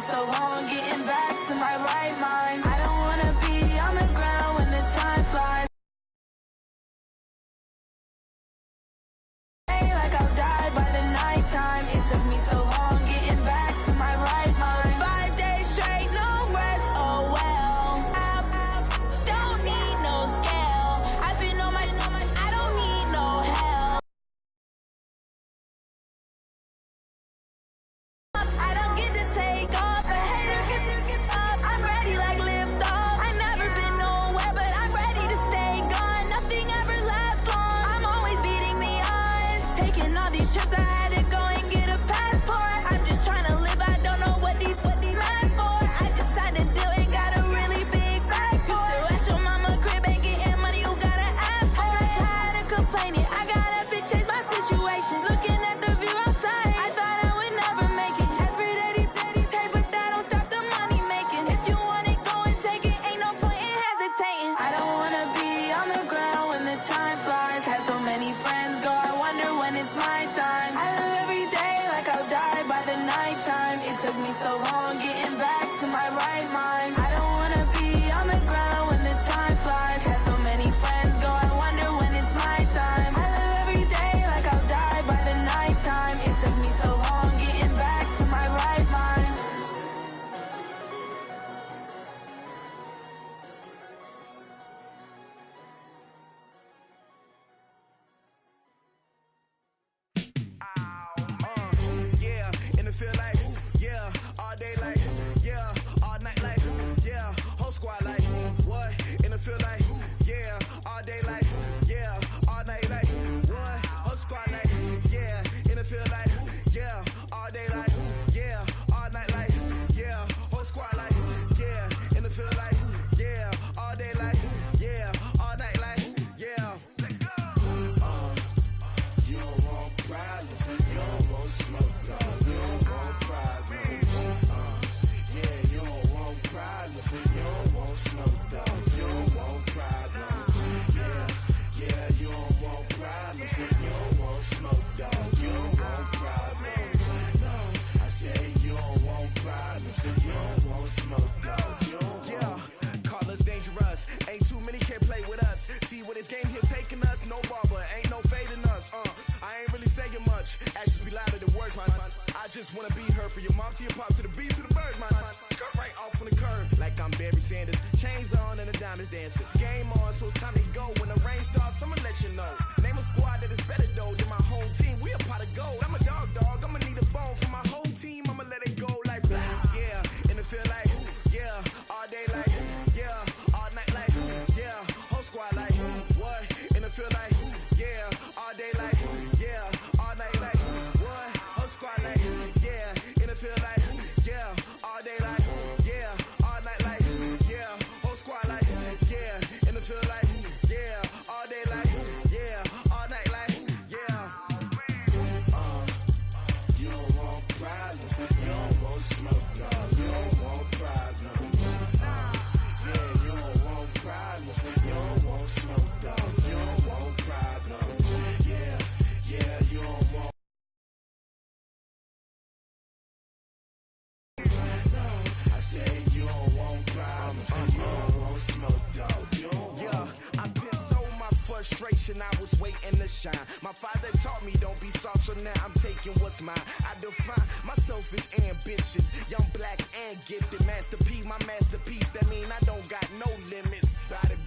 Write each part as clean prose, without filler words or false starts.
so long getting back to my right mind. I don't wanna be on the ground when the time flies. Like I'll die by the nighttime. It took me so long getting back to my right mind. 5 days straight, no rest, oh well. I don't need no scale. I've been on my, I don't need no help. I don't get to take off, a hater get up. I'm ready like lift off. I never been nowhere, but I'm ready to stay gone. Nothing ever lasts long. I'm always beating the odds. Taking all these trips, I had to go and get a passport. I'm just trying to live, I don't know what the mad for. I just had to do it, got a really big bag for it. Still at your mama crib, ain't getting money, you gotta ask for it. Tired of complaining, I gotta change my situation. Looking at the view outside, I thought I would never make it. Every day, take, but that don't stop the money making. If you want it, go and take it, ain't no point in hesitating. I don't wanna be on the ground when the time flies. Had so many friends go, I wonder when it's my time. I live every day like I'll die by the nighttime. It took me so long getting back to my right mind. I don't wanna be on the ground when the time flies. Had so many friends go, I wonder when it's my time. I live every day like I'll die by the nighttime. It took me so long getting back to my right mind. Yeah, and it feel like, yeah, all day like, yeah, all night like, yeah, whole squad like, what? And it feel like, yeah, all day like, yeah, all night like, what? Whole squad like, yeah, and it feel like, yeah, all day like, yeah, all night like, yeah, whole squad like, yeah, and it feel like, yeah, all day like, yeah, all night like, yeah. You don't want problems, you don't want smoke, dog. You don't want problems. Yeah, you don't want problems, you don't want smoke, dog. You don't want problems. Yeah, you don't want problems, you don't want smoke, dog. You don't want problems. No, I say you don't want problems, you don't want smoke, dog. You don't want. Call us dangerous. Ain't too many can play with us. See where this game here taking us. No barber, ain't no fading us. I ain't really saying much. Actions be louder than words, man. I just wanna be heard. For your mom to your pop to the bees to the birds, man. Cut right off on the curb like I'm Barry Sanders. Chains on and the diamonds dancing. Game on, so it's time to go. When the rain starts, I'ma let you know. Name a squad that is better though than my home team. We a pot of gold. I'm a dog. I'ma need a bone for my whole team. I'ma let it go like blah. Yeah, and it feel like, yeah, all day like, yeah, all night like, yeah, whole squad like, what? And it feel like, yeah, all day like, yeah, all night like, what? Whole squad like, yeah, and it feel like, yeah, all day like, yeah, all night like, yeah, whole squad like, yeah, and it feel like, yeah, all day like, yeah, all night like, yeah. You don't want problems, you don't want smoke, dog. You don't want problems. Yeah, you don't want problems, you don't want smoke, dog. You don't want problems. Yeah, you don't want. I say you don't want problems, you don't want smoke, dog. You don't want. I put so my frustration, I was waiting to shine. My father taught me don't be soft, so now I'm taking what's mine. I define myself as ambitious, young, black, and gifted. Master P, my masterpiece, that mean I don't got no limits. Bout it,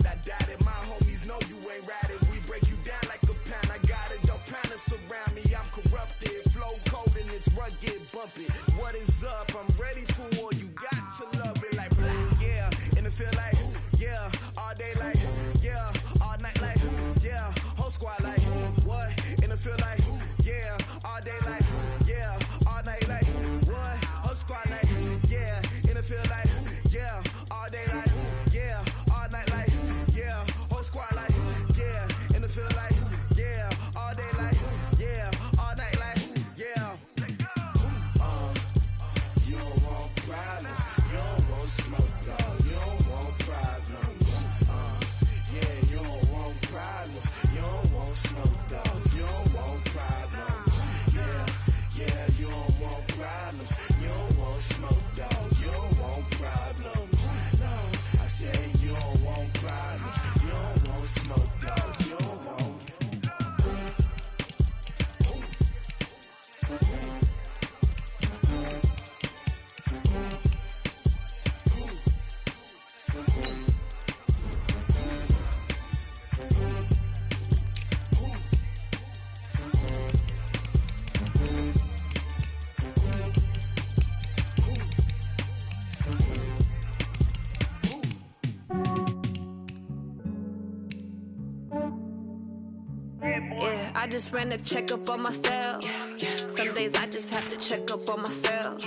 I doubt it. My homies know you ain't ride it. We break you down like a pound. I got it, don't pound us around me. I'm corrupted, flow cold and it's rugged, bump it. What is up? I'm ready for war. You got to love it like blah. Yeah, and it feel like, yeah, all day like, yeah, all night like, yeah, whole squad like, what? And it feel like, yeah, all day like, yeah, all night like, what? Whole squad like, yeah, and it feel like, yeah, all day like, yeah, all night like, yeah, whole squad like, yeah, and it feel like, yeah, all day like, yeah, all night like, yeah. You don't want problems, you don't want smoke, dog. You don't want problems. Yeah, you don't want problems, you don't want smoke, dog. You don't want problems. Yeah, you don't want problems, you don't want smoke. Yeah, I just ran a checkup on myself. Some days I just have to check up on myself.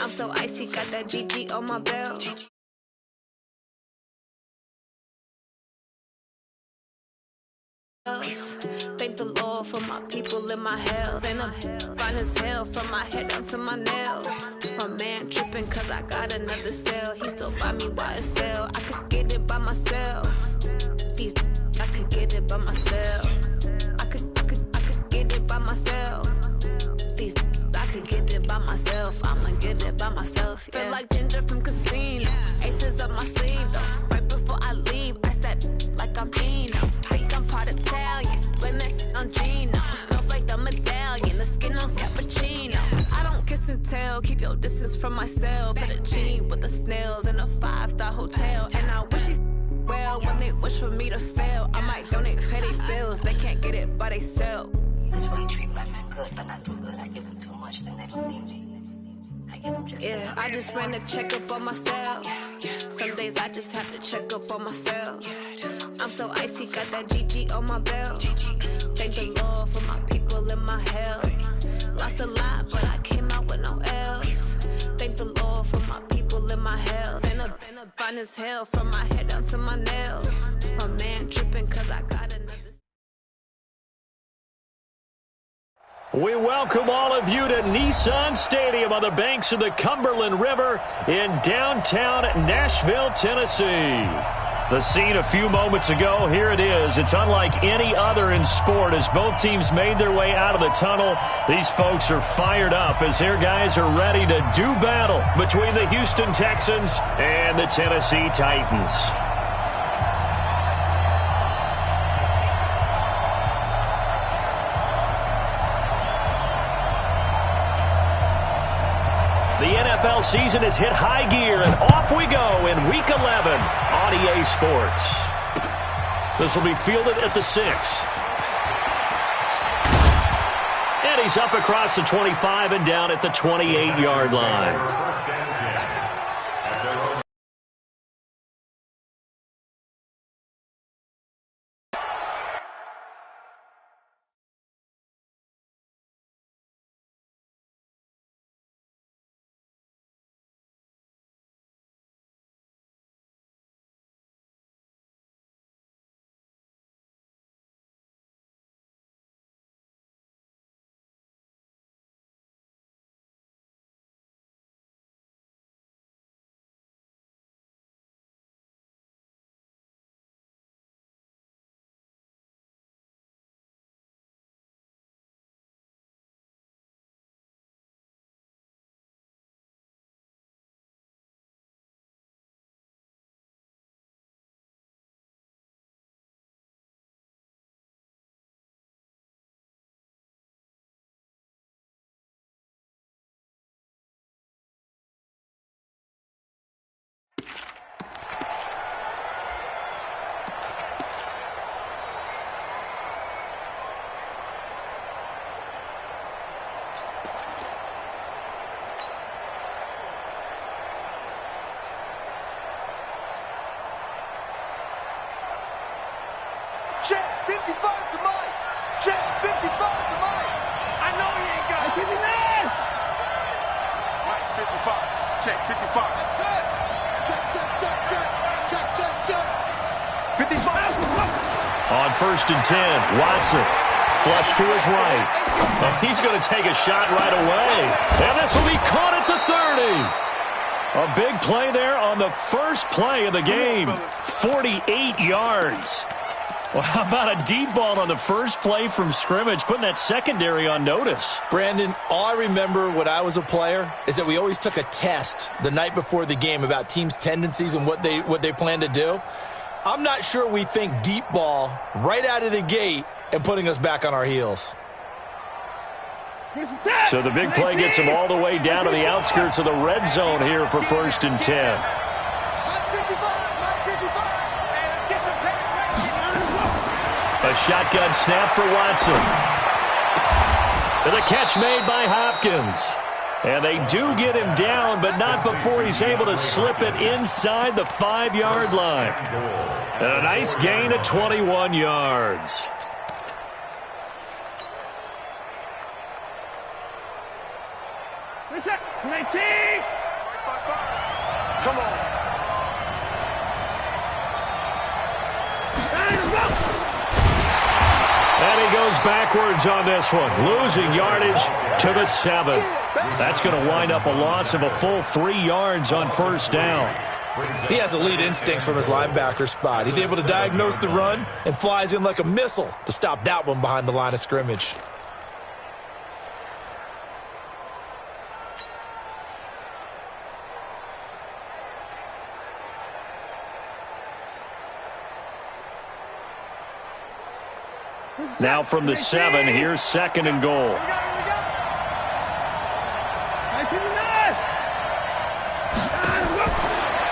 I'm so icy, got that GG on my belt. Thank the Lord for my people in my health. And I'm fine as hell from my head down to my nails. My man tripping cause I got another cell. He still buy me YSL. I could get it by myself. These I could get it by myself. I could get it by myself. These I could get it by myself. I'ma get it by myself. Yeah. Feel like Ginger from Casino. Aces up my sleeve though. Right before I leave, I step like I'm Eno. Think I'm part Italian. Blame that on Gino. Smells like the medallion. The skin on cappuccino. I don't kiss and tell. Keep your distance from myself. Fettuccine with the snails in a 5-star hotel. And I wish he's well when they wish for me to fail. I might donate petty bills. They can't get it by themselves. That's why you treat my men good, but not too good. I give them too much, then they don't need me. I give them just enough. I just ran a checkup on myself. Some days I just have to check up on myself. I'm so icy, got that GG on my belt. Thank the Lord for my people in my health. Lost a lot, but I came out with no else. Thank the Lord for my people in my health. And I'm fine as hell from my head down to my nails. My man tripping cause I got another. We welcome all of you to Nissan Stadium on the banks of the Cumberland River in downtown Nashville, Tennessee. The scene a few moments ago, here it is. It's unlike any other in sport as both teams made their way out of the tunnel. These folks are fired up as their guys are ready to do battle between the Houston Texans and the Tennessee Titans. The NFL season has hit high gear, and off we go in Week 11 on EA Sports. This will be fielded at the 6. And he's up across the 25 and down at the 28-yard line. Check 55 to Mike. Check 55 to Mike. I know he ain't got it. 59. Mike 55. Check 55. Check. Check, check, check, check. Check, check, check. 55. On 1st and 10, Watson. Flush to his right. And he's going to take a shot right away. And this will be caught at the 30. A big play there on the first play of the game. 48 yards. Well, how about a deep ball on the first play from scrimmage, putting that secondary on notice? Brandon, all I remember when I was a player is that we always took a test the night before the game about teams' tendencies and what they plan to do. I'm not sure we think deep ball right out of the gate and putting us back on our heels. So the big play gets him all the way down to the outskirts of the red zone here for 1st and 10. A shotgun snap for Watson. And the catch made by Hopkins. And they do get him down, but not before he's able to slip it inside the 5-yard line. And a nice gain of 21 yards. Reset. 19. Come on. And he goes backwards on this one, losing yardage to the 7. That's going to wind up a loss of a full 3 yards on first down. He has elite instincts from his linebacker spot. He's able to diagnose the run and flies in like a missile to stop that one behind the line of scrimmage. Now from the 7, here's 2nd and goal.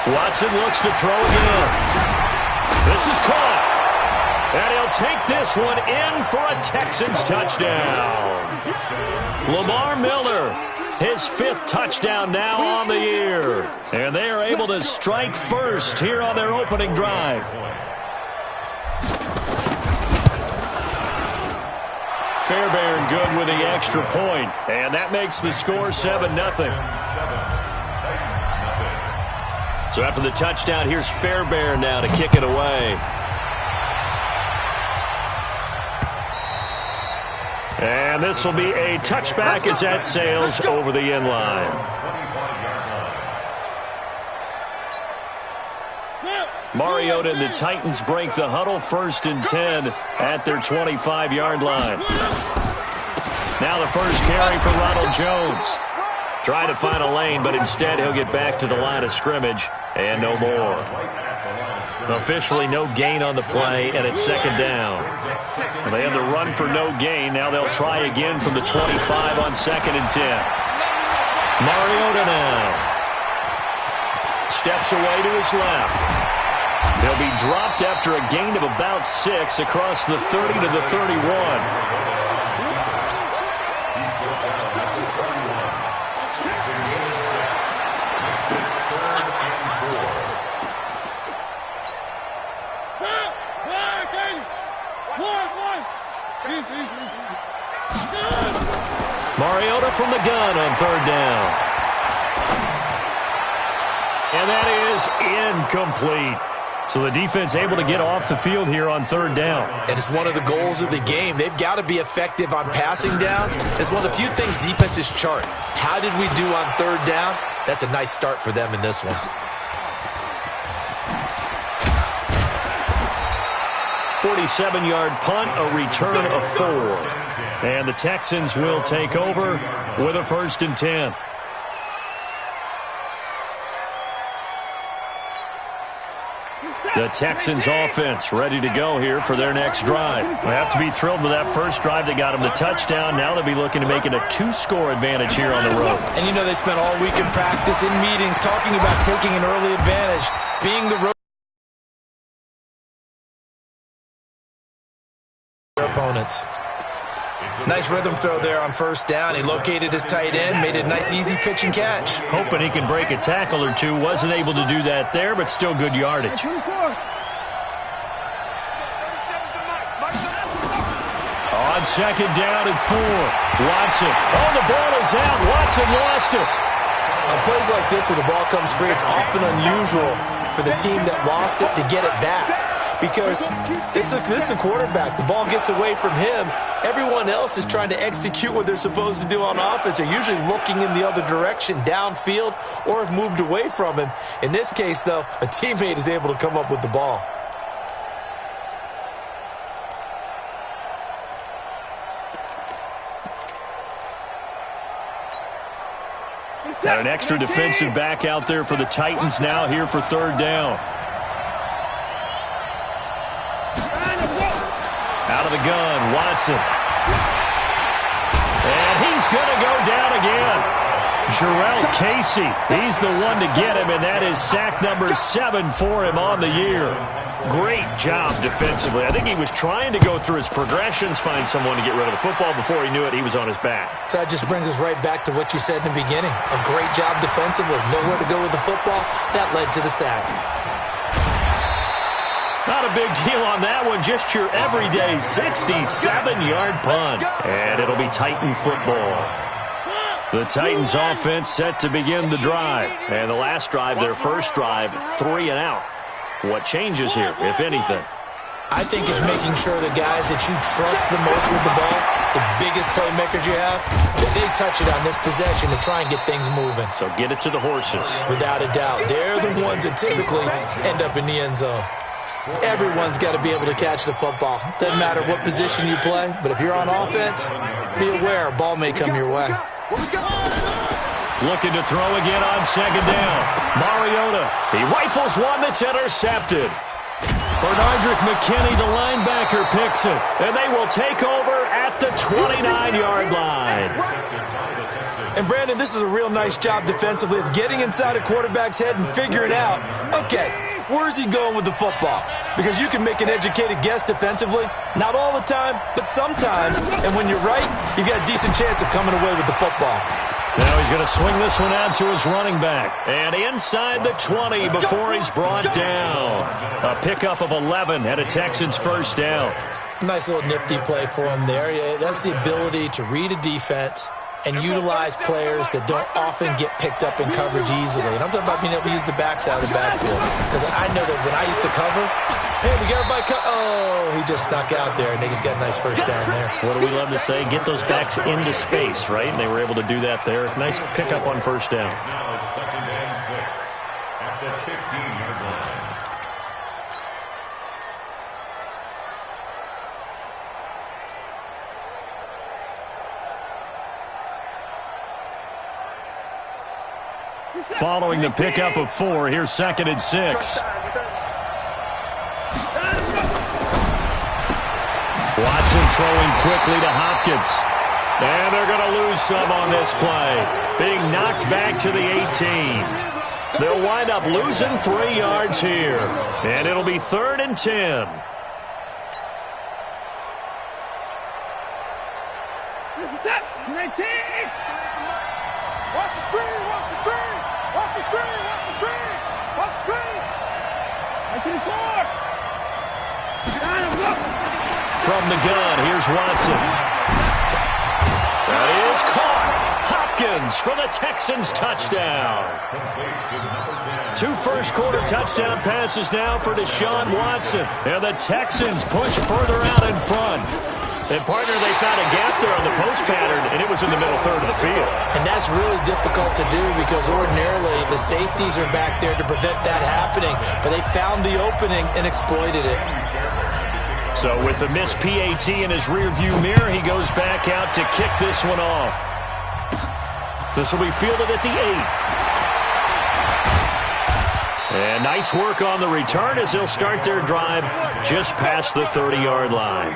Watson looks to throw again. This is caught. And he'll take this one in for a Texans touchdown. Lamar Miller, his 5th touchdown now on the year. And they are able to strike first here on their opening drive. Fairbairn good with the extra point, and that makes the score 7-0. So after the touchdown, here's Fairbairn now to kick it away. And this will be a touchback as that sails over the end line. Mariota and the Titans break the huddle, 1st and 10 at their 25-yard line. Now the first carry for Ronald Jones. Trying to find a lane, but instead he'll get back to the line of scrimmage and no more. Officially no gain on the play, and it's 2nd down. They had the run for no gain. Now they'll try again from the 25 on 2nd and 10. Mariota now steps away to his left. He'll be dropped after a gain of about 6 across the 30 to the 31. Mariota from the gun on 3rd down. And that is incomplete. So the defense able to get off the field here on 3rd down. And it's one of the goals of the game. They've got to be effective on passing downs. It's one of the few things defenses chart. How did we do on 3rd down? That's a nice start for them in this one. 47-yard punt, a return of 4. And the Texans will take over with a 1st and 10. The Texans offense ready to go here for their next drive. They have to be thrilled with that first drive. They got them the touchdown. Now they'll be looking to make it a 2-score advantage here on the road. And you know they spent all week in practice, in meetings, talking about taking an early advantage, being the road opponents. Nice rhythm throw there on 1st down. He located his tight end, made it a nice easy pitch and catch. Hoping he can break a tackle or two. Wasn't able to do that there, but still good yardage. On 2nd down and 4. Watson. Oh, the ball is out. Watson lost it. On plays like this where the ball comes free, it's often unusual for the team that lost it to get it back. Because this is the quarterback. The ball gets away from him. Everyone else is trying to execute what they're supposed to do on offense. They're usually looking in the other direction, downfield, or have moved away from him. In this case, though, a teammate is able to come up with the ball. Got an extra defensive back out there for the Titans now here for 3rd down. Out of the gun, Watson. And he's going to go down again. Jarrell Casey, he's the one to get him, and that is sack number 7 for him on the year. Great job defensively. I think he was trying to go through his progressions, find someone to get rid of the football. Before he knew it, he was on his back. So that just brings us right back to what you said in the beginning. A great job defensively. Nowhere to go with the football. That led to the sack. Not a big deal on that one. Just your everyday 67-yard punt. And it'll be Titan football. The Titans offense set to begin the drive. And the last drive, their first drive, 3 and out. What changes here, if anything? I think it's making sure the guys that you trust the most with the ball, the biggest playmakers you have, that they touch it on this possession to try and get things moving. So get it to the horses. Without a doubt. They're the ones that typically end up in the end zone. Everyone's got to be able to catch the football. Doesn't matter what position you play, but if you're on offense, be aware a ball may come your way. Looking to throw again on second down. Mariota, he rifles one that's intercepted. Bernardrick McKinney, the linebacker, picks it. And they will take over at the 29-yard line. And, Brandon, this is a real nice job defensively of getting inside a quarterback's head and figuring out, okay, where's he going with the football? Because you can make an educated guess defensively. Not all the time, but sometimes. And when you're right, you've got a decent chance of coming away with the football. Now he's going to swing this one out to his running back. And inside the 20 before he's brought down. A pickup of 11 and a Texans first down. Nice little nifty play for him there. Yeah, that's the ability to read a defense and utilize players that don't often get picked up in coverage easily. And I'm talking about being able to use the backside of the backfield. Because I know that when I used to cover, hey, we got everybody oh, he just snuck out there, and they just got a nice first down there. What do we love to say? Get those backs into space, right? And they were able to do that there. Nice pickup on first down. Now second and 6 at the 15-yard line. Following the pickup of 4, here's second and 6. Watson throwing quickly to Hopkins. And they're going to lose some on this play. Being knocked back to the 18. They'll wind up losing 3 yards here. And it'll be 3rd and 10. This is it. 19. Watch the screen. Watch the screen. Watch the screen. Watch the screen. Watch the screen. 19-4. From the gun, here's Watson. That is caught. Hopkins for the Texans touchdown. 2 first-quarter touchdown passes now for Deshaun Watson. And the Texans push further out in front. And, partner, they found a gap there on the post pattern, and it was in the middle third of the field. And that's really difficult to do because ordinarily the safeties are back there to prevent that happening. But they found the opening and exploited it. So with the missed PAT in his rearview mirror, he goes back out to kick this one off. This will be fielded at the 8. And nice work on the return as they'll start their drive just past the 30-yard line.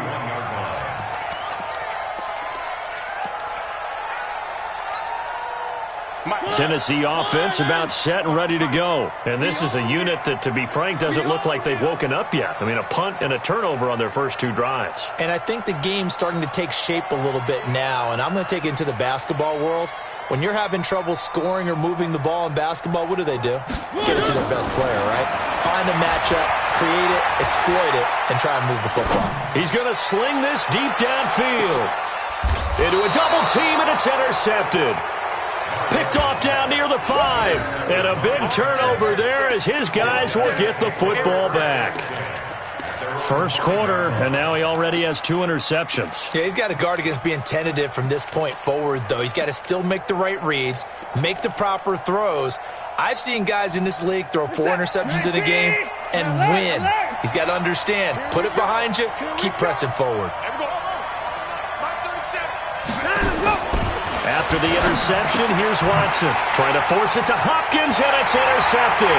Tennessee offense about set and ready to go. And this is a unit that, to be frank, doesn't look like they've woken up yet. I mean, a punt and a turnover on their first 2 drives. And I think the game's starting to take shape a little bit now. And I'm going to take it into the basketball world. When you're having trouble scoring or moving the ball in basketball, what do? Get it to their best player, right? Find a matchup, create it, exploit it, and try and move the football. He's going to sling this deep downfield. Into a double team, and it's intercepted. Picked off down near the 5. And a big turnover there as his guys will get the football back. First quarter, and now he already has 2 interceptions. Yeah, he's got to guard against being tentative from this point forward, though. He's got to still make the right reads, make the proper throws. I've seen guys in this league throw 4 interceptions in a game and win. He's got to understand, put it behind you, keep pressing forward. After the interception, here's Watson. Trying to force it to Hopkins, and it's intercepted.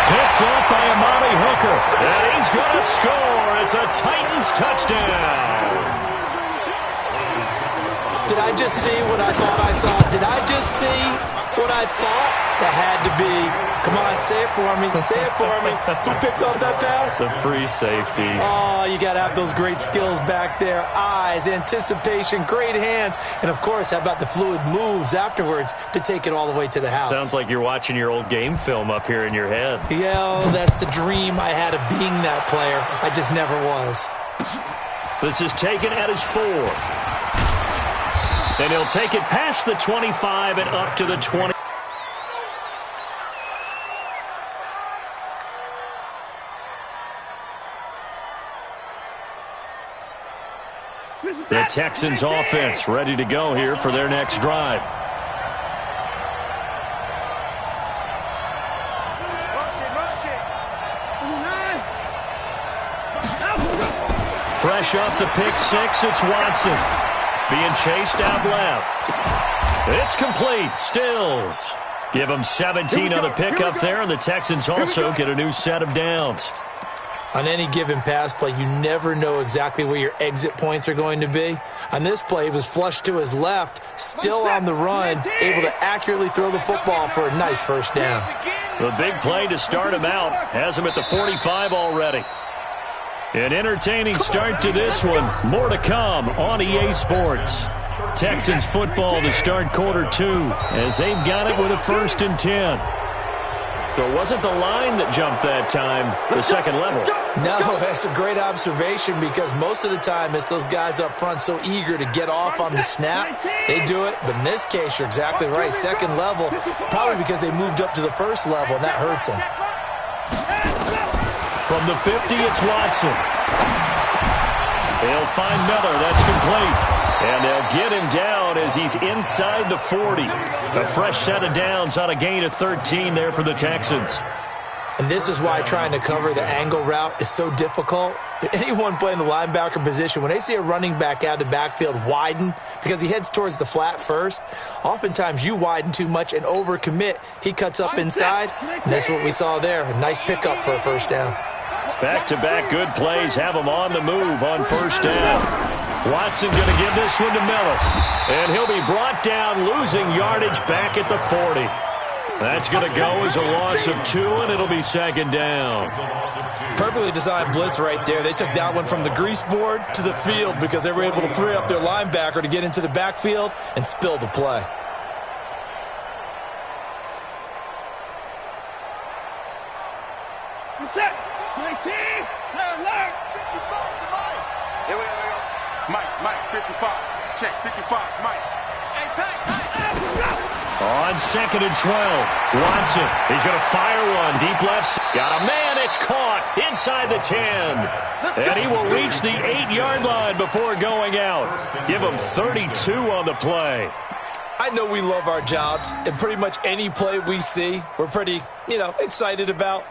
Picked up by Amani Hooker. And he's going to score. It's a Titans touchdown. Did I just see what I thought I saw? Did I just see what I thought? That had to be. Come on, say it for me. Say it for me. Who picked up that pass? The free safety. Oh, you got to have those great skills back there. Eyes, anticipation, great hands. And, of course, how about the fluid moves afterwards to take it all the way to the house? Sounds like you're watching your old game film up here in your head. Yeah, that's the dream I had of being that player. I just never was. This is taken at his 4. And he'll take it past the 25 and up to the 20. The Texans offense ready to go here for their next drive. Fresh off the pick six, it's Watson. Being chased out left. It's complete. Stills. Give him 17 on the pickup there, and the Texans also get a new set of downs. On any given pass play, you never know exactly where your exit points are going to be. On this play, it was flushed to his left, still on the run, able to accurately throw the football for a nice first down. The big play to start him out has him at the 45 already. An entertaining start to this one. More to come on EA Sports. Texans football to start quarter two as they've got it with a 1st and 10. So it wasn't the line that jumped that time, the second level. No, that's a great observation because most of the time it's those guys up front so eager to get off on the snap. They do it, but in this case, you're exactly right. Second level, probably because they moved up to the first level, and that hurts them. From the 50, it's Watson. They'll find Miller. That's complete. And they'll get him down as he's inside the 40. A fresh set of downs on a gain of 13 there for the Texans. And this is why trying to cover the angle route is so difficult. Anyone playing the linebacker position, when they see a running back out of the backfield widen because he heads towards the flat first, oftentimes you widen too much and overcommit. He cuts up inside, and that's what we saw there. A nice pickup for a first down. Back-to-back good plays have him on the move on first down. Watson going to give this one to Miller. And he'll be brought down, losing yardage back at the 40. That's going to go as a loss of 2, and it'll be second down. Perfectly designed blitz right there. They took that one from the grease board to the field because they were able to free up their linebacker to get into the backfield and spill the play. Set. 19. Alert. 55 to Mike. Here we go. Mike, 55. Check, 55. Mike. Hey, tight. On 2nd and 12, Watson. He's going to fire one. Deep left. Got a man. It's caught inside the 10. And he will reach the 8-yard line before going out. Give him 32 on the play. I know we love our jobs, and pretty much any play we see, we're pretty, excited about.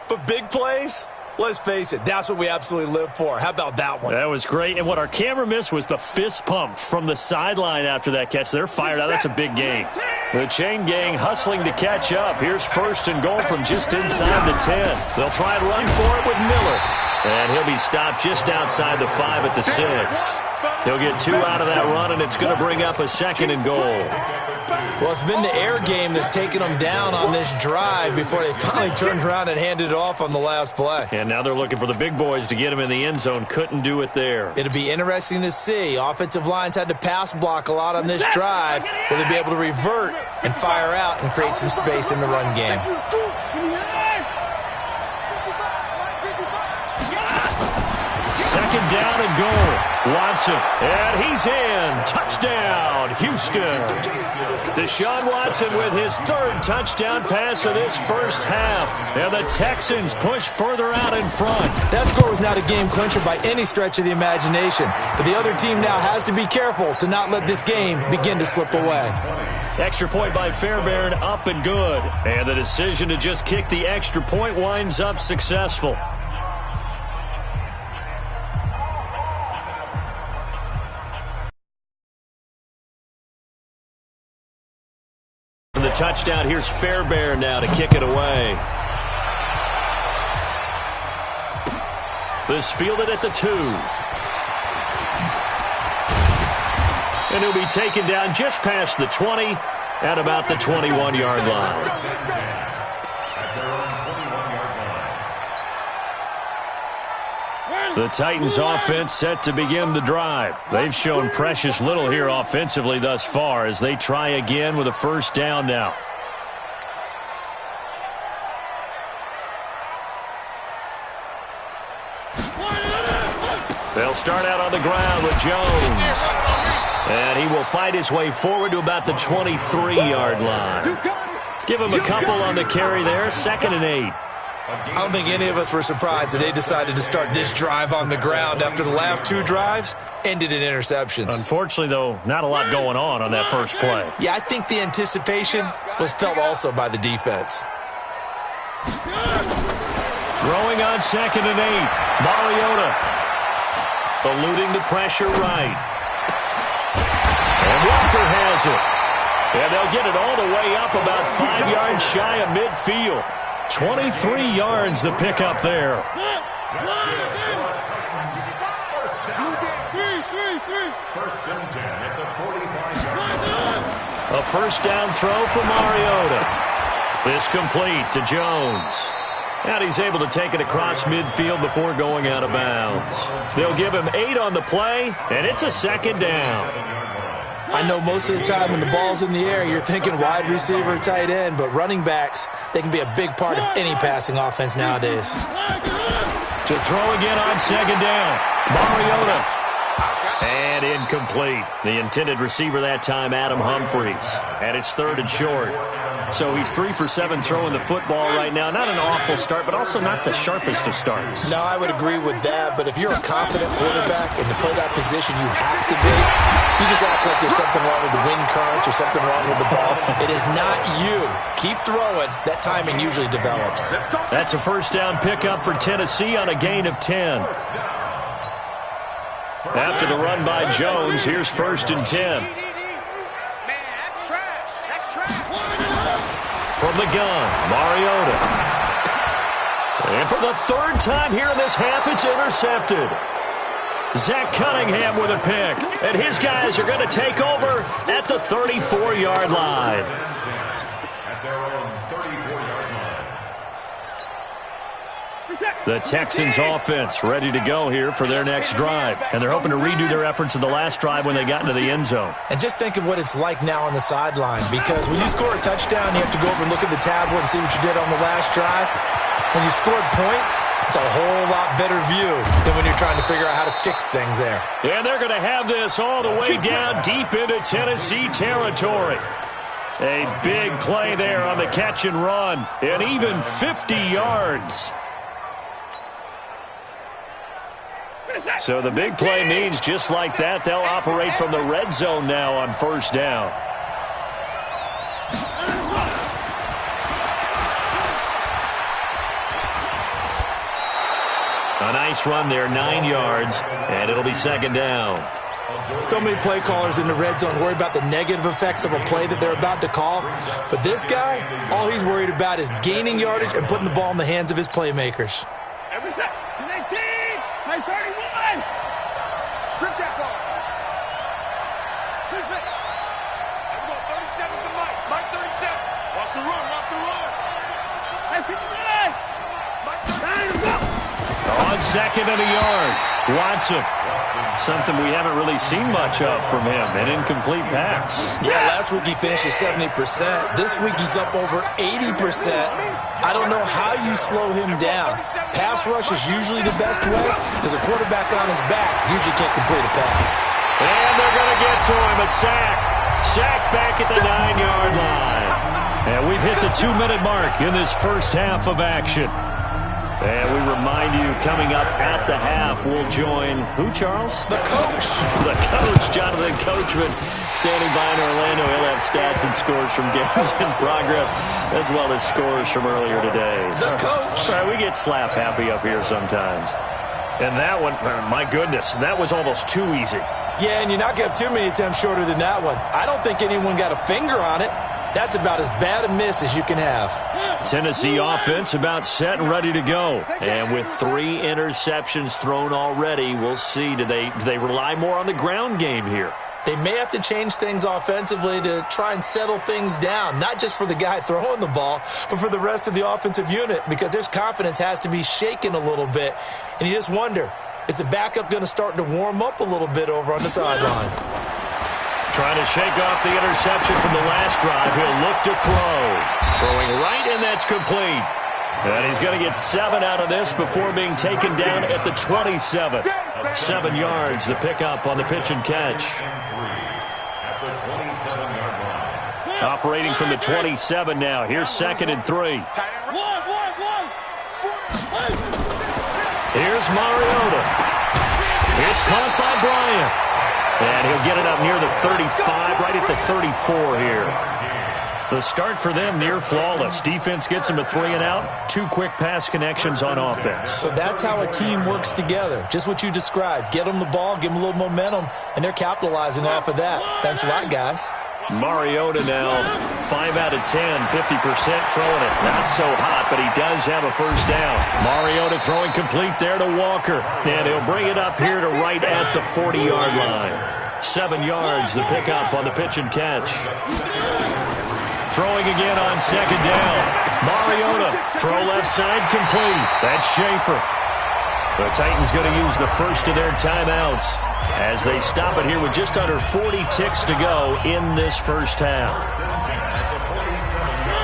But big plays, let's face it, that's what we absolutely live for. How about that one? That was great. And what our camera missed was the fist pump from the sideline after that catch. They're fired out. That's a big gain. The chain gang hustling to catch up. Here's 1st and goal from just inside the 10. They'll try and run for it with Miller. And he'll be stopped just outside the 5 at the 6. He'll get 2 out of that run, and it's going to bring up a 2nd and goal. Well, it's been the air game that's taken them down on this drive before they finally turned around and handed it off on the last play. And now they're looking for the big boys to get him in the end zone. Couldn't do it there. It'll be interesting to see. Offensive lines had to pass block a lot on this drive. Will they be able to revert and fire out and create some space in the run game? Second down and goal. Watson. And he's in. Touchdown, Houston. Deshaun Watson with his 3rd touchdown pass of this first half. And the Texans push further out in front. That score was not a game clincher by any stretch of the imagination. But the other team now has to be careful to not let this game begin to slip away. Extra point by Fairbairn, up and good. And the decision to just kick the extra point winds up successful. The touchdown, here's Fairbairn now to kick it away. This fielded at the 2. And he'll be taken down just past the 20 at about the 21-yard line. The Titans offense set to begin the drive. They've shown precious little here offensively thus far as they try again with a first down now. They'll start out on the ground with Jones. And he he will fight his way forward to about the 23-yard line. Give him a couple on the carry there, 2nd and 8. I don't think any of us were surprised that they decided to start this drive on the ground after the last 2 drives ended in interceptions. Unfortunately, though, not a lot going on that first play. Yeah, I think the anticipation was felt also by the defense. Throwing on 2nd and 8. Mariota eluding the pressure right. And Walker has it. And they'll get it all the way up about 5 yards shy of midfield. 23 yards the pickup there. First and 10 at the 45-yard line. A first down throw for Mariota. This complete to Jones. And he's able to take it across midfield before going out of bounds. They'll give him 8 on the play, and it's a 2nd down. I know most of the time when the ball's in the air, you're thinking wide receiver, tight end, but running backs, they can be a big part of any passing offense nowadays. To throw again on 2nd down. Mariota. And incomplete. The intended receiver that time, Adam Humphries. And it's 3rd and short. So he's 3 for 7 throwing the football right now. Not an awful start, but also not the sharpest of starts. No, I would agree with that. But if you're a confident quarterback and to play that position, you have to be. You just act like there's something wrong with the wind currents or something wrong with the ball. It is not you. Keep throwing. That timing usually develops. That's a first down pickup for Tennessee on a gain of 10. After the run by Jones, here's 1st and 10. From the gun, Mariota. And for the 3rd time here in this half, it's intercepted. Zach Cunningham with a pick. And his guys are going to take over at the 34-yard line. At their own 34-yard line. The Texans offense ready to go here for their next drive. And they're hoping to redo their efforts in the last drive when they got into the end zone. And just think of what it's like now on the sideline, because when you score a touchdown, you have to go over and look at the tablet and see what you did on the last drive. When you scored points, it's a whole lot better view than when you're trying to figure out how to fix things there. And they're going to have this all the way down deep into Tennessee territory. A big play there on the catch and run, and even 50 yards. So the big play means just like that, they'll operate from the red zone now on 1st down. A nice run there, 9 yards, and it'll be 2nd down. So many play callers in the red zone worry about the negative effects of a play that they're about to call. But this guy, all he's worried about is gaining yardage and putting the ball in the hands of his playmakers. Every set. 19. Play 31. Strip that ball. Flip it. There we go. 37 to Mike. Mike 37. Watch the run. Watch the run. Hey, 59. Mike 39. Go. On 2nd and a yard. Watson. Something we haven't really seen much of from him. An incomplete pass. Yeah, last week he finished at 70%. This week he's up over 80%. I don't know how you slow him down. Pass rush is usually the best way because a quarterback on his back usually can't complete a pass. And they're going to get to him. A sack. Sack back at the 9-yard line. And we've hit the 2-minute mark in this first half of action. And we remind you, coming up at the half, we'll join who, Charles? The coach. The coach, Jonathan Coachman, standing by in Orlando. He'll have stats and scores from games in progress, as well as scores from earlier today. The coach. All right, we get slap happy up here sometimes. And that one, my goodness, that was almost too easy. Yeah, and you're not going to have too many attempts shorter than that one. I don't think anyone got a finger on it. That's about as bad a miss as you can have. Tennessee offense about set and ready to go. And with 3 interceptions thrown already, we'll see. Do they rely more on the ground game here? They may have to change things offensively to try and settle things down, not just for the guy throwing the ball, but for the rest of the offensive unit, because their confidence has to be shaken a little bit. And you just wonder, is the backup going to start to warm up a little bit over on the sideline? Trying to shake off the interception from the last drive. He'll look to throw. Throwing right, and that's complete. And he's going to get 7 out of this before being taken down at the 27. 7 yards, the pickup on the pitch and catch. at the 27-yard line. Operating from the 27 now. Here's 2nd and 3. Here's Mariota. It's caught by Bryant. And he'll get it up near the 35, right at the 34 here. The start for them near flawless. Defense gets them a 3 and out. 2 quick pass connections on offense. So that's how a team works together. Just what you described. Get them the ball, give them a little momentum, and they're capitalizing off of that. Thanks a lot, guys. Mariota now 5 out of 10, 50% throwing it. Not so hot, but he does have a first down. Mariota throwing complete there to Walker. And he'll bring it up here to right at the 40-yard line. 7 yards, the pickup on the pitch and catch. Throwing again on 2nd down. Mariota, throw left side complete. That's Schaefer. The Titans going to use the first of their timeouts as they stop it here with just under 40 ticks to go in this first half.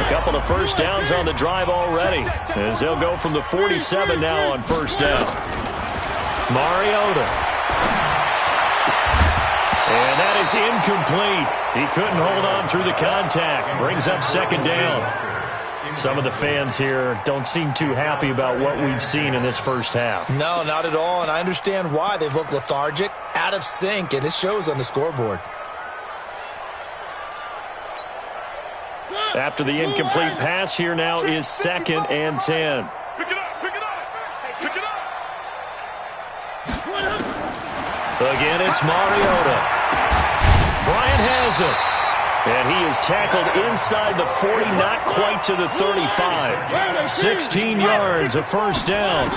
A couple of first downs on the drive already as they'll go from the 47 now on first down. Mariota. And that is incomplete. He couldn't hold on through the contact. Brings up 2nd down. Some of the fans here don't seem too happy about what we've seen in this first half. No, not at all, and I understand why. They've looked lethargic, out of sync, and it shows on the scoreboard. After the incomplete pass, here now is 2nd and 10. Pick it up, pick it up, pick it up. Again, it's Mariota. Bryant has it. And he is tackled inside the 40, not quite to the 35. 16 yards, a first down.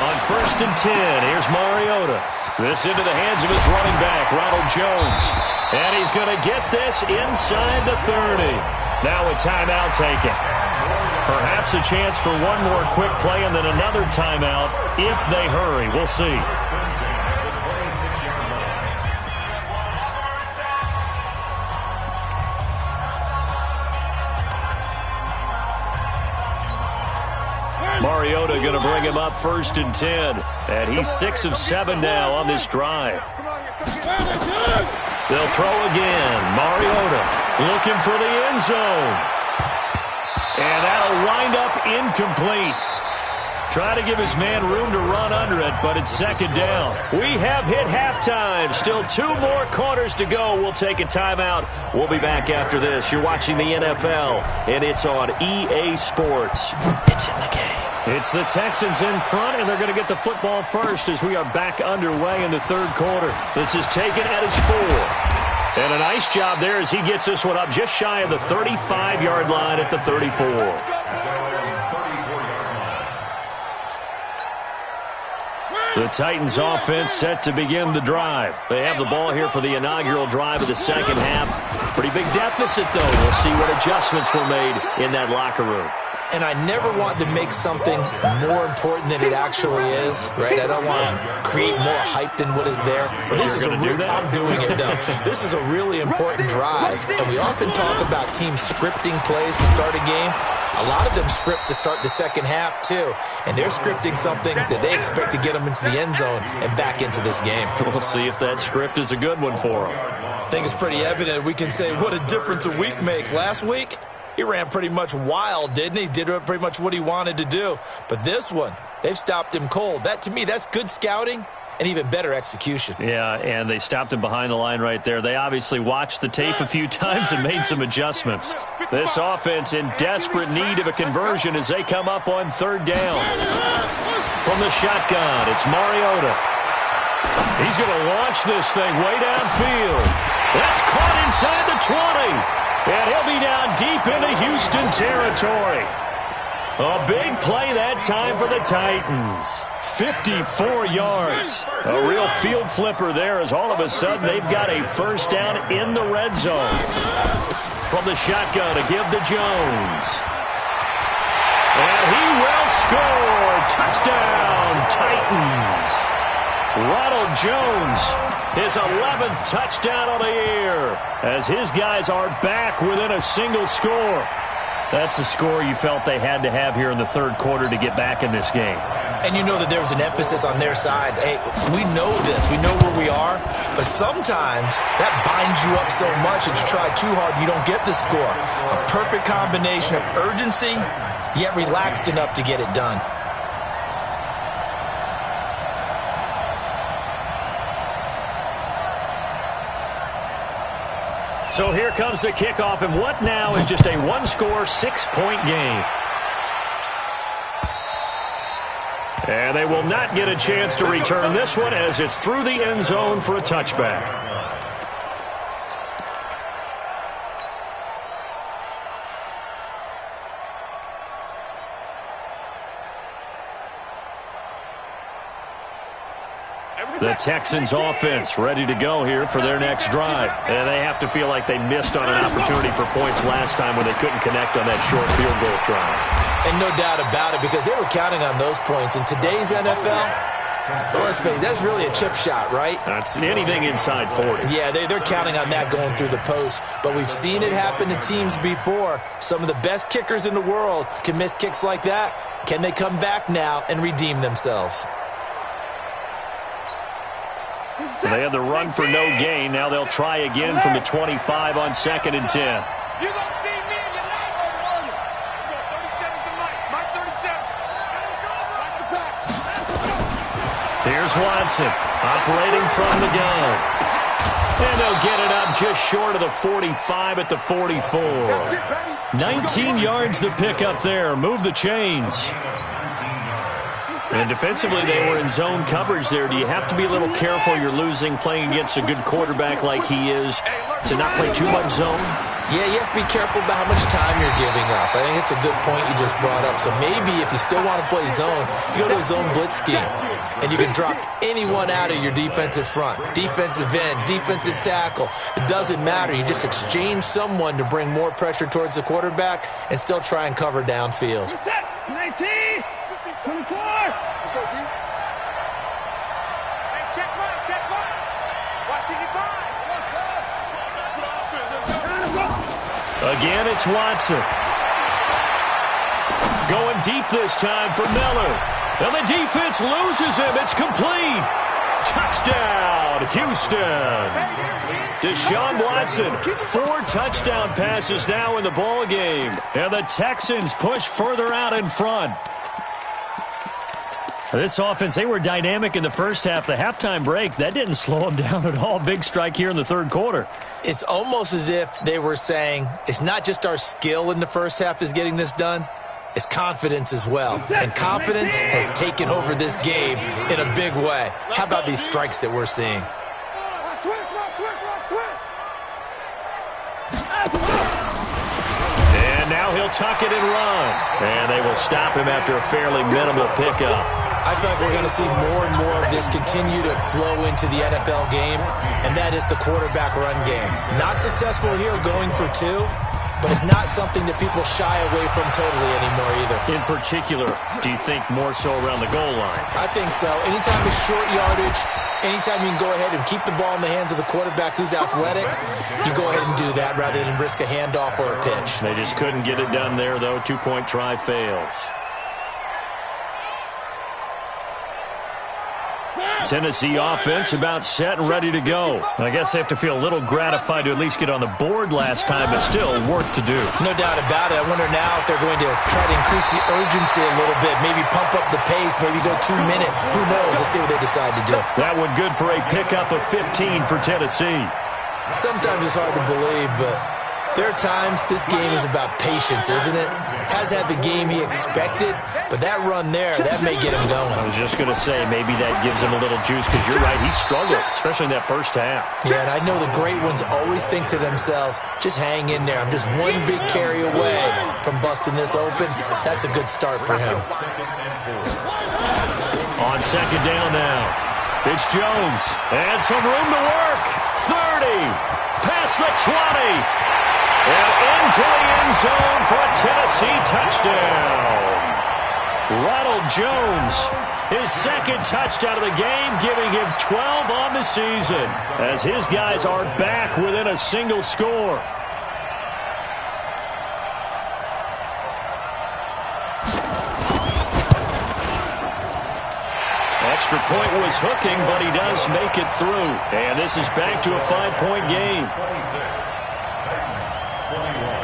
On 1st and 10, here's Mariota. This into the hands of his running back, Ronald Jones. And he's going to get this inside the 30. Now a timeout taken. Perhaps a chance for one more quick play and then another timeout if they hurry. We'll see. Mariota going to bring him up 1st and 10. And he's 6 of 7 now on this drive. They'll throw again. Mariota looking for the end zone. And that'll wind up incomplete. Try to give his man room to run under it, but it's 2nd down. We have hit halftime. Still 2 more quarters to go. We'll take a timeout. We'll be back after this. You're watching the NFL, and it's on EA Sports. It's in the game. It's the Texans in front, and they're going to get the football first as we are back underway in the 3rd quarter. This is taken at his 4. And a nice job there as he gets this one up just shy of the 35-yard line at the 34. The Titans offense set to begin the drive. They have the ball here for the inaugural drive of the second half. Pretty big deficit, though. We'll see what adjustments were made in that locker room. And I never want to make something more important than it actually is, right? I don't want to create more hype than what is there. But this is I'm doing it, though. This is a really important drive. And we often talk about teams scripting plays to start a game. A lot of them script to start the second half, too. And they're scripting something that they expect to get them into the end zone and back into this game. We'll see if that script is a good one for them. I think it's pretty evident. We can say what a difference a week makes. Last week, he ran pretty much wild, didn't he? Did pretty much what he wanted to do. But this one, they've stopped him cold. That, to me, that's good scouting and even better execution. Yeah, and they stopped him behind the line right there. They obviously watched the tape a few times and made some adjustments. This offense in desperate need of a conversion as they come up on 3rd down. From the shotgun, it's Mariota. He's going to launch this thing way downfield. That's caught inside the 20. And he'll be down deep into Houston territory. A big play that time for the Titans. 54 yards. A real field flipper there as all of a sudden they've got a first down in the red zone. From the shotgun to give to Jones. And he will score. Touchdown, Titans. Ronald Jones, his 11th touchdown of the year, as his guys are back within a single score. That's the score you felt they had to have here in the third quarter to get back in this game. And you know that there was an emphasis on their side. Hey, we know this. We know where we are. But sometimes that binds you up so much that you try too hard, you don't get the score. A perfect combination of urgency, yet relaxed enough to get it done. So here comes the kickoff, and what now is just a one-score, 6-point game. And they will not get a chance to return this one as it's through the end zone for a touchback. The Texans offense ready to go here for their next drive. And they have to feel like they missed on an opportunity for points last time when they couldn't connect on that short field goal try. And no doubt about it, because they were counting on those points. In today's NFL, let's face it, that's really a chip shot, right? That's anything inside 40. Yeah, they're counting on that going through the post. But we've seen it happen to teams before. Some of the best kickers in the world can miss kicks like that. Can they come back now and redeem themselves? They had the run for no gain. Now they'll try again from the 25 on 2nd and 10. You gonna see me in your life on one. 37's the mic. Mike 37. Watch the pass. Here's Watson operating from the gun. And they'll get it up just short of the 45 at the 44. 19 yards to pick up there. Move the chains. And defensively, they were in zone coverage there. Do you have to be a little careful? You're losing playing against a good quarterback like he is to not play too much zone? Yeah, you have to be careful about how much time you're giving up. I think it's a good point you just brought up. So maybe if you still want to play zone, you go to a zone blitz scheme. And you can drop anyone out of your defensive front. Defensive end, defensive tackle. It doesn't matter. You just exchange someone to bring more pressure towards the quarterback and still try and cover downfield. 19, 24. Let's go, D. Hey, check mine. Watch it, Again, it's Watson. Going deep this time for Miller. And the defense loses him. It's complete. Touchdown, Houston. Deshaun Watson, 4 touchdown passes now in the ball game. And the Texans push further out in front. This offense, they were dynamic in the first half. The halftime break, that didn't slow them down at all. Big strike here in the third quarter. It's almost as if they were saying, it's not just our skill in the first half that's getting this done. It's confidence as well. And confidence has taken over this game in a big way. How about these strikes that we're seeing? And now he'll tuck it and run. And they will stop him after a fairly minimal pickup. I feel like we're going to see more and more of this continue to flow into the NFL game, and that is the quarterback run game. Not successful here going for 2, but it's not something that people shy away from totally anymore either. In particular, do you think more so around the goal line? I think so. Anytime it's short yardage, anytime you can go ahead and keep the ball in the hands of the quarterback who's athletic, you go ahead and do that rather than risk a handoff or a pitch. They just couldn't get it done there, though. 2-point try fails. Tennessee offense about set and ready to go. I guess they have to feel a little gratified to at least get on the board last time, but still work to do. No doubt about it. I wonder now if they're going to try to increase the urgency a little bit, maybe pump up the pace, maybe go 2-minute. Who knows? Let's see what they decide to do. That one good for a pickup of 15 for Tennessee. Sometimes it's hard to believe, but there are times this game is about patience, isn't it? Has had the game he expected, but that run there, that may get him going. I was just going to say, maybe that gives him a little juice, because you're right, he struggled, especially in that first half. Yeah, and I know the great ones always think to themselves, just hang in there. I'm just one big carry away from busting this open. That's a good start for him. On second down now, it's Jones, and some room to work. 30, past the 20. And into the end zone for a Tennessee touchdown. Ronald Jones, his second touchdown of the game, giving him 12 on the season as his guys are back within a single score. extra point was hooking, but he does make it through. And this is back to a 5-point game. 26. Titans, 21.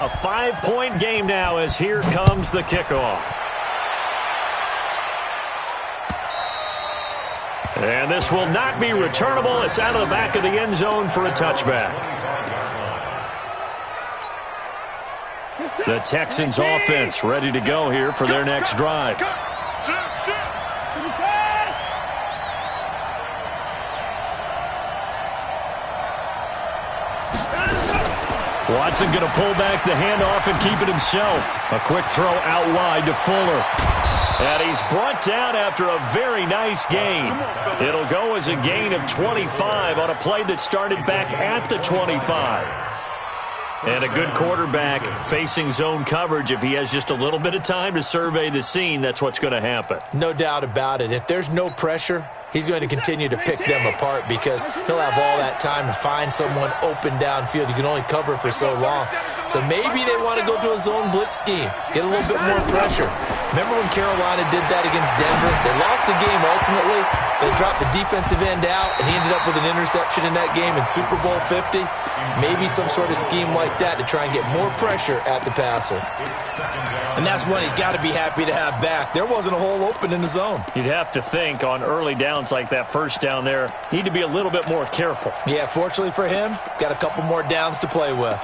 A 5-point game now as here comes the kickoff. And this will not be returnable. It's out of the back of the end zone for a touchback. The Texans offense ready to go here for their next drive. Watson going to pull back the handoff and keep it himself. A quick throw out wide to Fuller. And he's brought down after a very nice gain. It'll go as a gain of 25 on a play that started back at the 25. And a good quarterback facing zone coverage. If he has just a little bit of time to survey the scene, that's what's going to happen. No doubt about it. If there's no pressure, he's going to continue to pick them apart because he'll have all that time to find someone open downfield. You can only cover for so long. So maybe they want to go to a zone blitz scheme, get a little bit more pressure. Remember when Carolina did that against Denver? They lost the game ultimately. They dropped the defensive end out, and he ended up with an interception in that game in Super Bowl 50. Maybe some sort of scheme like that to try and get more pressure at the passer. And that's one he's got to be happy to have back. There wasn't a hole open in the zone. You'd have to think on early downs like that first down there, need to be a little bit more careful. Yeah, fortunately for him, got a couple more downs to play with.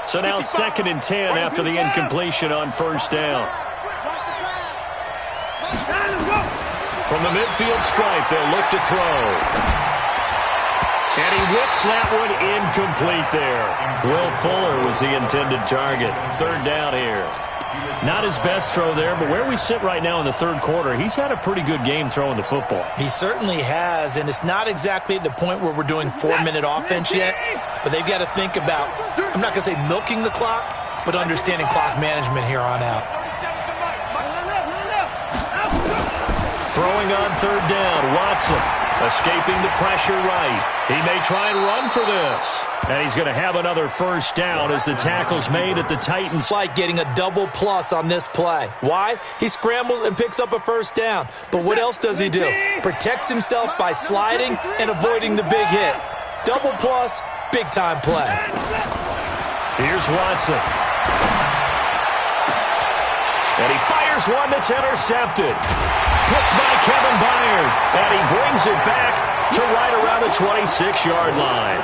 So now 2nd and 10 after the incompletion on first down. From the midfield stripe, they'll look to throw. And he whips that one incomplete there. Will Fuller was the intended target. 3rd down here. Not his best throw there, but where we sit right now in the 3rd quarter, he's had a pretty good game throwing the football. He certainly has, and it's not exactly at the point where we're doing 4-minute offense yet, but they've got to think about, I'm not going to say milking the clock, but understanding clock management here on out. Throwing on 3rd down, Watson escaping the pressure right. He may try and run for this. And he's going to have another first down as the tackle's made at the Titans. Like getting a double plus on this play. Why? He scrambles and picks up a first down. But what else does he do? Protects himself by sliding and avoiding the big hit. Double plus, big time play. Here's Watson. And he fires one that's intercepted. Picked by Kevin Byard. And he brings it back to right around the 26-yard line.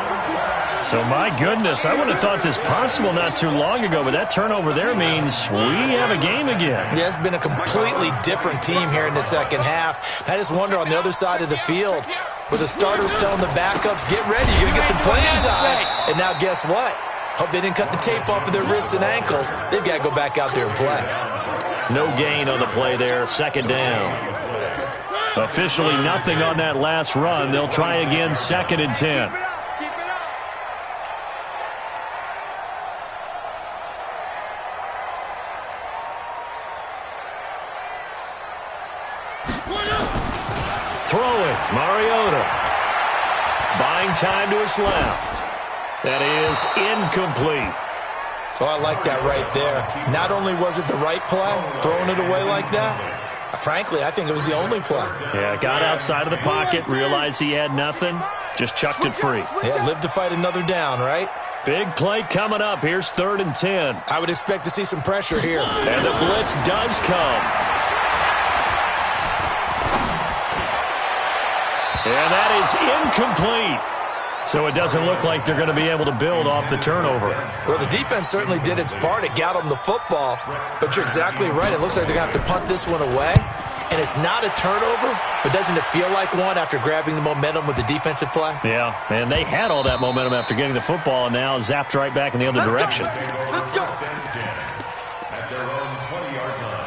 So, my goodness, I would have thought this possible not too long ago, but that turnover there means we have a game again. Yeah, it's been a completely different team here in the second half. I just wonder on the other side of the field, where the starters telling the backups, get ready, you're going to get some playing time. And now guess what? Hope they didn't cut the tape off of their wrists and ankles. They've got to go back out there and play. No gain on the play there, 2nd down. Officially nothing on that last run. They'll try again, 2nd and 10. Throwing, Mariota. Buying time to his left. That is incomplete. Oh, I like that right there. Not only was it the right play, throwing it away like that, frankly, I think it was the only play. Yeah, got outside of the pocket, realized he had nothing, just chucked it free. Yeah, live to fight another down, right? Big play coming up. Here's 3rd and 10. I would expect to see some pressure here. And the blitz does come. And that is incomplete. So it doesn't look like they're going to be able to build off the turnover. Well, the defense certainly did its part. It got them the football. But you're exactly right. It looks like they're going to have to punt this one away. And it's not a turnover, but doesn't it feel like one after grabbing the momentum with the defensive play? Yeah, and they had all that momentum after getting the football and now zapped right back in the other direction. Let's go. At their own 20-yard line.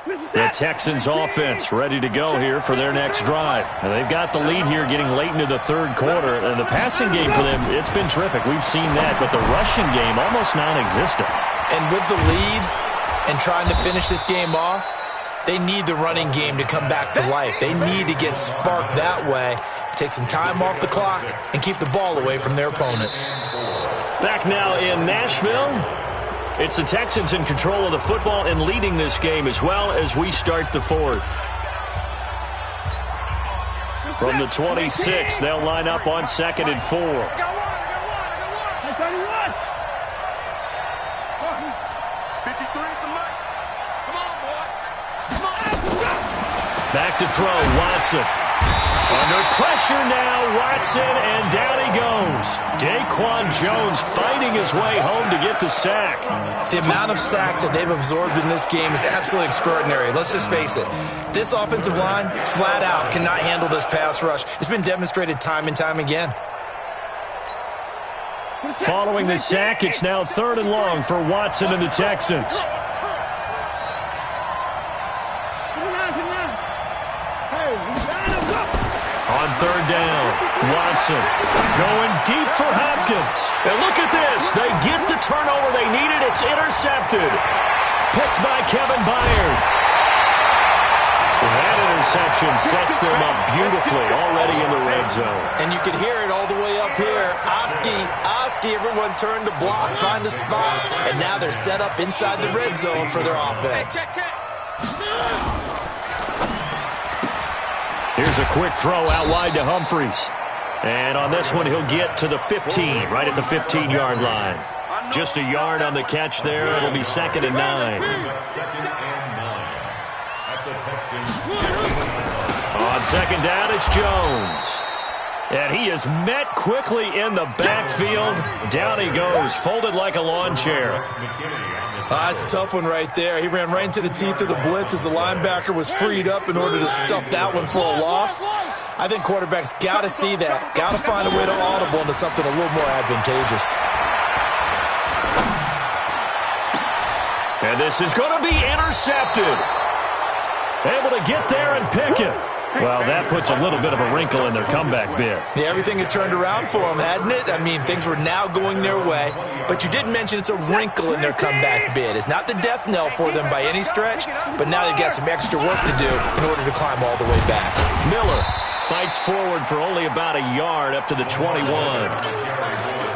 The Texans offense ready to go here for their next drive. And they've got the lead here getting late into the third quarter. And the passing game for them, it's been terrific. We've seen that. But the rushing game, almost non-existent. And with the lead and trying to finish this game off, they need the running game to come back to life. They need to get sparked that way, take some time off the clock, and keep the ball away from their opponents. Back now in Nashville. It's the Texans in control of the football and leading this game as well as we start the fourth. From the 26, they'll line up on 2nd and 4. Back to throw, Watson. Under pressure now, Watson, and down he goes. Daquan Jones fighting his way home to get the sack. The amount of sacks that they've absorbed in this game is absolutely extraordinary. Let's just face it. This offensive line, flat out, cannot handle this pass rush. It's been demonstrated time and time again. Following the sack, it's now 3rd and long for Watson and the Texans. On 3rd down, Watson going deep for Hopkins. And look at this. They get the turnover they needed. It's intercepted. Picked by Kevin Byard. That interception sets them up beautifully already in the red zone. And you could hear it all the way up here. Oski, everyone turned to block, find a spot, and now they're set up inside the red zone for their offense. Here's a quick throw out wide to Humphries. And on this one, he'll get to the 15, right at the 15-yard line. Just a yard on the catch there. It'll be 2nd and 9. On 2nd down, it's Jones. And he is met quickly in the backfield. Down he goes, folded like a lawn chair. It's a tough one right there. He ran right into the teeth of the blitz as the linebacker was freed up in order to stuff that one for a loss. I think quarterbacks got to see that. Got to find a way to audible into something a little more advantageous. And this is going to be intercepted. Able to get there and pick it. Well, that puts a little bit of a wrinkle in their comeback bid. Yeah, everything had turned around for them, hadn't it? I mean, things were now going their way. But you did mention it's a wrinkle in their comeback bid. It's not the death knell for them by any stretch, but now they've got some extra work to do in order to climb all the way back. Miller fights forward for only about a yard up to the 21.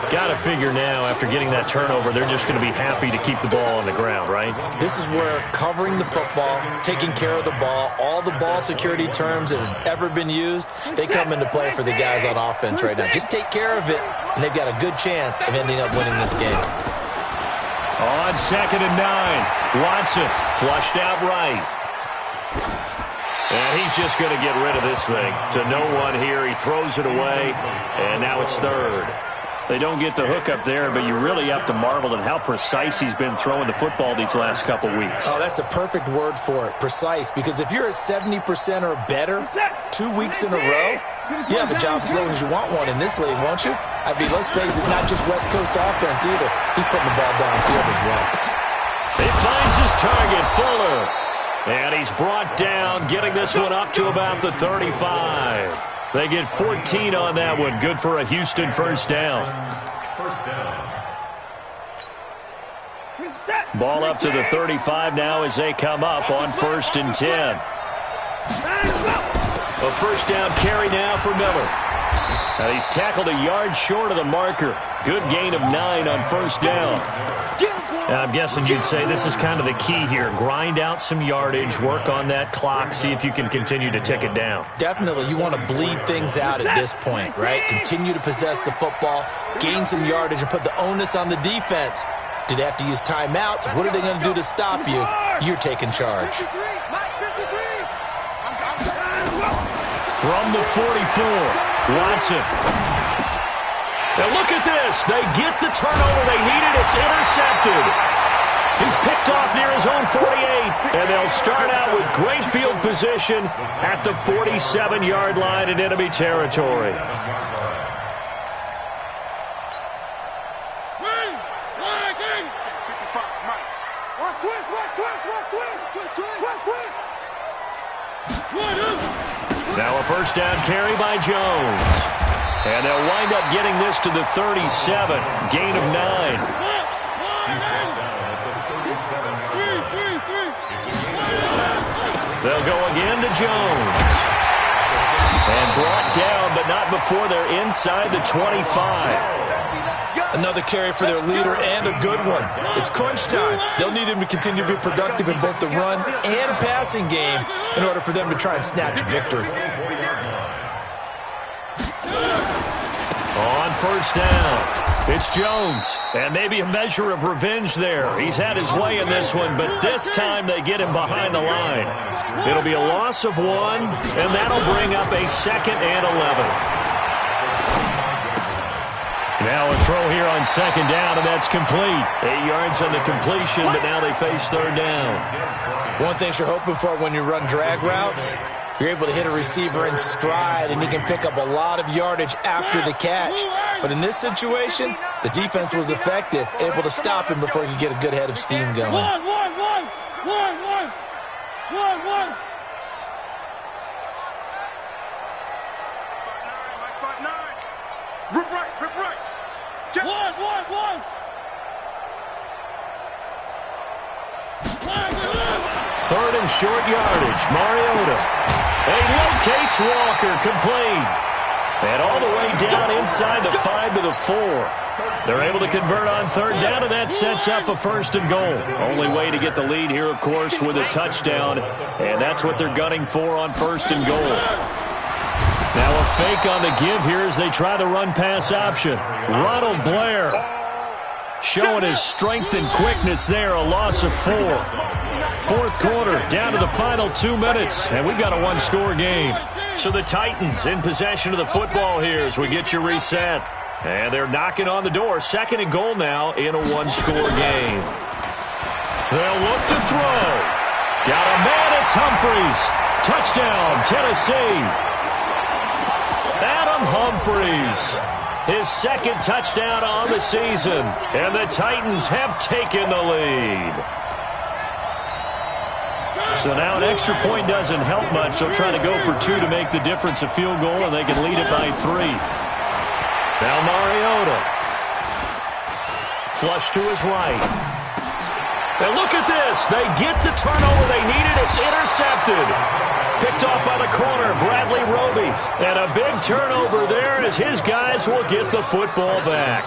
Got to figure now, after getting that turnover, they're just going to be happy to keep the ball on the ground, right? This is where covering the football, taking care of the ball, all the ball security terms that have ever been used, they come into play for the guys on offense right now. Just take care of it, and they've got a good chance of ending up winning this game. On 2nd and 9, Watson flushed out right. And he's just going to get rid of this thing to no one here. He throws it away, and now it's 3rd. They don't get the hook up there, but you really have to marvel at how precise he's been throwing the football these last couple weeks. Oh, that's the perfect word for it, precise, because if you're at 70% or better 2 weeks in a row, you have a job as long as you want one in this league, won't you? I mean, let's face it, it's not just West Coast offense either. He's putting the ball downfield as well. He finds his target, Fuller. And he's brought down, getting this one up to about the 35. They get 14 on that one. Good for a Houston first down. Ball up to the 35 now as they come up on 1st and 10. A first down carry now for Miller. Now he's tackled a yard short of the marker. Good gain of 9 on 1st down. Now, I'm guessing you'd say this is kind of the key here. Grind out some yardage, work on that clock, see if you can continue to tick it down. Definitely, you want to bleed things out at this point, right? Continue to possess the football, gain some yardage, and put the onus on the defense. Do they have to use timeouts? What are they going to do to stop you? You're taking charge. From the 44, Watson. Now look at this. They get the turnover they needed. It's intercepted. He's picked off near his own 48. And they'll start out with great field position at the 47-yard line in enemy territory. Watch twist, watch twist. Now a first down carry by Jones. And they'll wind up getting this to the 37. Gain of 9. They'll go again to Jones. And brought down, but not before they're inside the 25. Another carry for their leader and a good one. It's crunch time. They'll need him to continue to be productive in both the run and passing game in order for them to try and snatch a victory. On first down, it's Jones. And maybe a measure of revenge there. He's had his way in this one, but this time they get him behind the line. It'll be a loss of 1, and that'll bring up a 2nd and 11. Now a throw here on 2nd down, and that's complete. 8 yards on the completion, but now they face 3rd down. One thing you're hoping for when you run drag routes, you're able to hit a receiver in stride, and he can pick up a lot of yardage after the catch. But in this situation, the defense was effective, able to stop him before he could get a good head of steam going. One. Rip right. One. 3rd and short yardage. Mariota. He locates Walker, complete. And all the way down inside the 5 to the 4. They're able to convert on 3rd down, and that sets up a 1st and goal. Only way to get the lead here, of course, with a touchdown. And that's what they're gunning for on 1st and goal. Now a fake on the give here as they try the run-pass option. Ronald Blair showing his strength and quickness there, a loss of 4. 4th quarter, down to the final 2 minutes, and we've got a 1-score game. So the Titans in possession of the football here as we get you reset. And they're knocking on the door. 2nd and goal now in a 1-score game. They'll look to throw. Got a man, it's Humphries. Touchdown, Tennessee. Adam Humphries, his 2nd touchdown on the season, and the Titans have taken the lead. So now an extra point doesn't help much. They'll try to go for 2 to make the difference a field goal, and they can lead it by 3. Now Mariota. Flush to his right. And look at this. They get the turnover they needed. It's intercepted. Picked off by the corner, Bradley Roby. And a big turnover there as his guys will get the football back.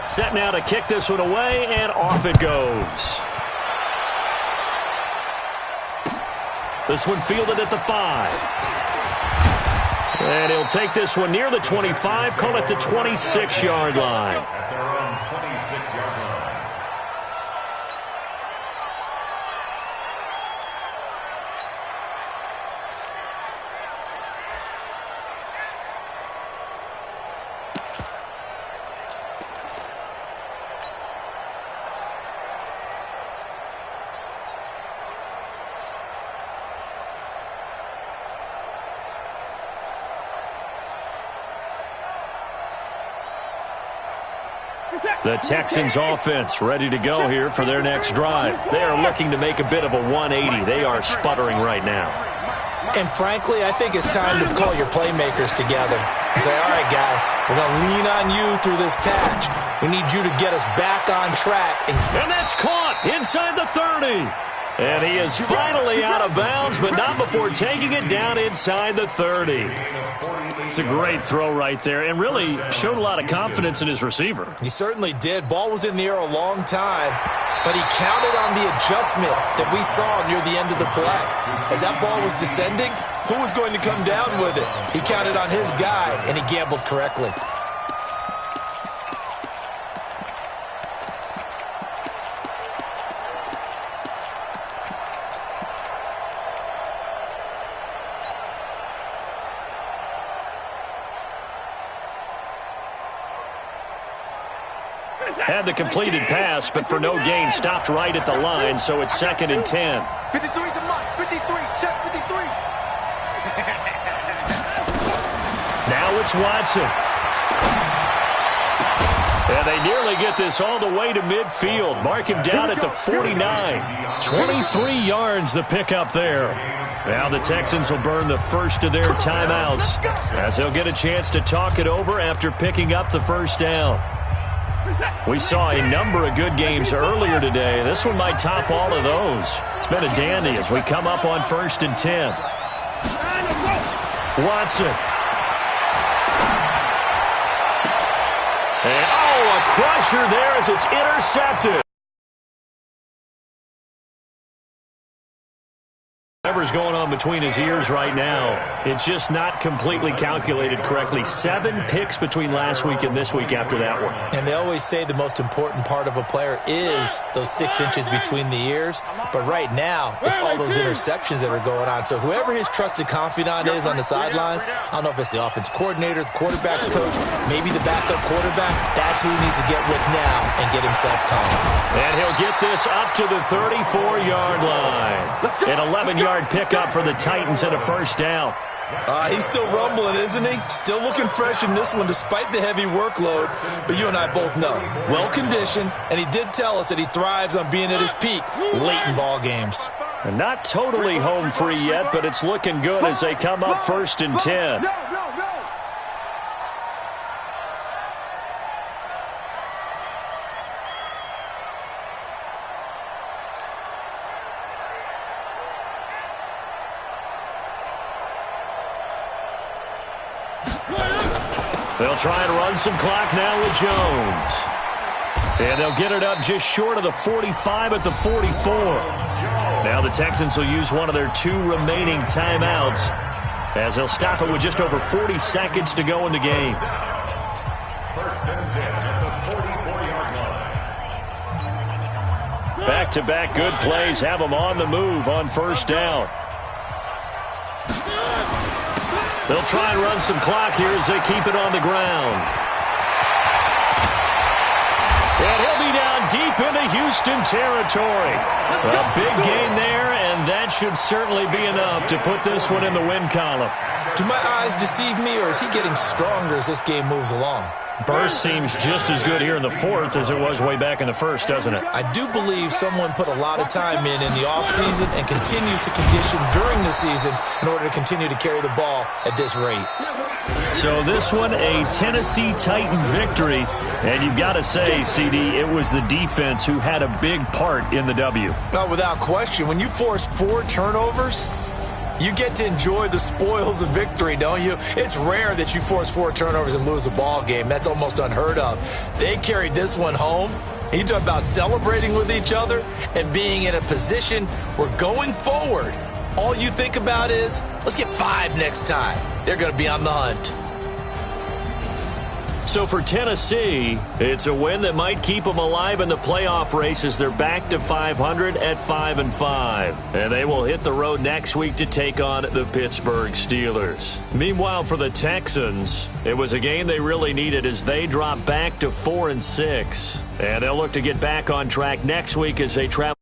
Set now to kick this one away, and off it goes. This one fielded at the 5. And he'll take this one near the 25, call it the 26-yard line. At their own 26-yard line. The Texans offense ready to go here for their next drive. They are looking to make a bit of a 180. They are sputtering right now. And frankly, I think it's time to call your playmakers together and say, all right, guys, we're going to lean on you through this patch. We need you to get us back on track. And that's caught inside the 30. And he is finally out of bounds, but not before taking it down inside the 30. It's a great throw right there and really showed a lot of confidence in his receiver. He certainly did. Ball was in the air a long time, but he counted on the adjustment that we saw near the end of the play. As that ball was descending, who was going to come down with it? He counted on his guy, and he gambled correctly. Had the completed pass, but for no gain, stopped right at the line, so it's 2nd and 10. 53 to Mike, 53, check 53. it's Watson. And they nearly get this all the way to midfield. Mark him down at the 49. 23 yards the pickup there. Now the Texans will burn the first of their timeouts as they'll get a chance to talk it over after picking up the first down. We saw a number of good games earlier today. This one might top all of those. It's been a dandy as we come up on 1st and 10. Watson. And, a crusher there as it's intercepted. Whatever's going on between his ears right now, it's just not completely calculated correctly. 7 picks between last week and this week after that one. And they always say the most important part of a player is those 6 inches between the ears. But right now, it's all those interceptions that are going on. So whoever his trusted confidant is on the sidelines, I don't know if it's the offensive coordinator, the quarterback's coach, maybe the backup quarterback, that's who he needs to get with now and get himself calm. And he'll get this up to the 34-yard line. An 11-yard pickup for the Titans and a first down. He's still rumbling, isn't he? Still looking fresh in this one despite the heavy workload. But you and I both know, well-conditioned, and he did tell us that he thrives on being at his peak late in ball games. And not totally home free yet, but it's looking good as they come up 1st and 10. They'll try and run some clock now with Jones. And they'll get it up just short of the 45 at the 44. Now the Texans will use one of their 2 remaining timeouts as they'll stop it with just over 40 seconds to go in the game. 1st and 10 at the 44-yard line. Back-to-back good plays have them on the move on 1st down. They'll try and run some clock here as they keep it on the ground. And he'll be down deep into Houston territory. A big gain there, and that should certainly be enough to put this one in the win column. Do my eyes deceive me, or is he getting stronger as this game moves along? Burst seems just as good here in the 4th as it was way back in the 1st, doesn't it? I do believe someone put a lot of time in the offseason and continues to condition during the season in order to continue to carry the ball at this rate. So this one, a Tennessee Titan victory. And you've got to say, CD, it was the defense who had a big part in the W. Well, without question, when you force 4 turnovers, you get to enjoy the spoils of victory, don't you? It's rare that you force 4 turnovers and lose a ball game. That's almost unheard of. They carried this one home. You talk about celebrating with each other and being in a position where going forward, all you think about is, let's get 5 next time. They're going to be on the hunt. So for Tennessee, it's a win that might keep them alive in the playoff race as they're back to 500 at 5-5. And they will hit the road next week to take on the Pittsburgh Steelers. Meanwhile, for the Texans, it was a game they really needed as they drop back to 4-6. And they'll look to get back on track next week as they travel.